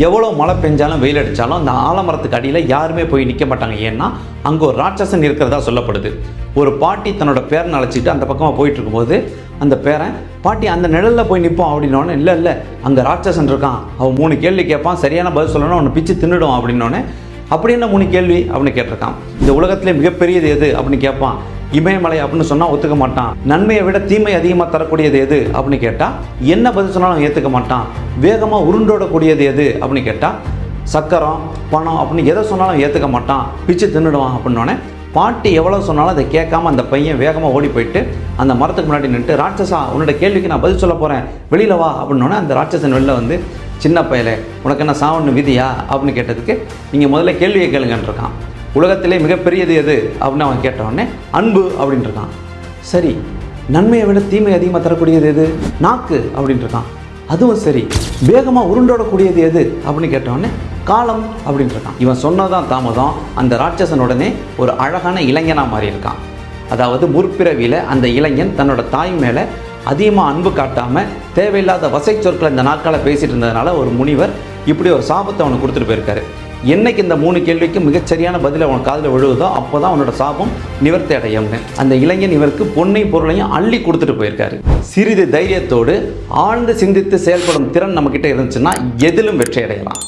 எவ்வளோ மழை பெஞ்சாலும் வெயில் அடித்தாலும் அந்த ஆலமரத்துக்கு அடியில் யாருமே போய் நிற்க மாட்டாங்க. ஏன்னா அங்கே ஒரு ராட்சசன் இருக்கிறதா சொல்லப்படுது. ஒரு பாட்டி தன்னோட பேரனை அழைச்சிட்டு அந்த பக்கமாக போயிட்டு இருக்கும்போது அந்த பேரன் பாட்டி அந்த நிழலில் போய் நிற்போம் அப்படின்னோடனே இல்லை அங்கே ராட்சசன் இருக்கான், அவன் 3 கேள்வி கேட்பான், சரியான பதில் சொல்லணும், அவனை பிச்சு தின்னுடும் அப்படின்னோடனே அப்படி என்ன 3 கேள்வி அப்படின்னு கேட்டிருக்கான். இந்த உலகத்திலே மிகப்பெரியது எது அப்படின்னு கேட்பான். இமயமலை அப்படின்னு சொன்னால் ஒத்துக்க மாட்டான். நன்மையை விட தீமை அதிகமாக தரக்கூடியது எது அப்படின்னு கேட்டால் என்ன பதில் சொன்னாலும் ஏற்றுக்க மாட்டான். வேகமாக உருண்டோடக்கூடியது எது அப்படின்னு கேட்டால் சக்கரம் பணம் அப்படின்னு எதை சொன்னாலும் ஏற்றுக்க மாட்டான், பிச்சு தின்னுடுவான் அப்படின்னோடனே பாட்டி எவ்வளோ சொன்னாலும் அதை கேட்காம அந்த பையன் வேகமாக ஓடி போயிட்டு அந்த மரத்துக்கு முன்னாடி நின்று, ராட்சசா உன்னோட கேள்விக்கு நான் பதில் சொல்ல போகிறேன், வெளியில் வா அப்படின்னோடனே அந்த ராட்சசன் வெளில வந்து, சின்ன பயலே உனக்கு என்ன சாவன்னு விதியா அப்படின்னு கேட்டதுக்கு நீங்கள் முதல்ல கேள்வியை கேளுங்கன்னு இருக்கான். உலகத்திலே மிகப்பெரியது எது அப்படின்னு அவன் கேட்டவுடனே அன்பு அப்படின்ட்டு இருக்கான். சரி, நன்மையை விட தீமை அதிகமாக தரக்கூடியது எது? நாக்கு அப்படின்ட்டு இருக்கான். அதுவும் சரி, வேகமாக உருண்டோடக்கூடியது எது அப்படின்னு கேட்டவுடனே காலம் அப்படின்ட்டு இருக்கான். இவன் சொன்னதான் தாமதம், அந்த ராட்சசன் உடனே ஒரு அழகான இளைஞனாக மாறி இருக்கான். அதாவது முற்பிறவியில் அந்த இளைஞன் தன்னோட தாய் மேலே அதிகமாக அன்பு காட்டாமல் தேவையில்லாத வசை சொற்களை இந்த நாட்கால பேசிகிட்டு இருந்ததுனால ஒரு முனிவர் இப்படி ஒரு சாபத்தை அவனுக்கு கொடுத்துட்டு போயிருக்காரு. என்னைக்கு இந்த 3 கேள்விக்கு மிகச்சரியான பதில் அவன் காதில் விழுவுதோ அப்போ தான் அவனோட சாபம் நிவர்த்தி அடையும்னு அந்த இளைஞன் இவருக்கு பொன்னை பொருளையும் அள்ளி கொடுத்துட்டு போயிருக்காரு. சிறிது தைரியத்தோடு ஆழ்ந்து சிந்தித்து செயல்படும் திறன் நம்மக்கிட்ட இருந்துச்சுன்னா எதிலும் வெற்றி அடையலாம்.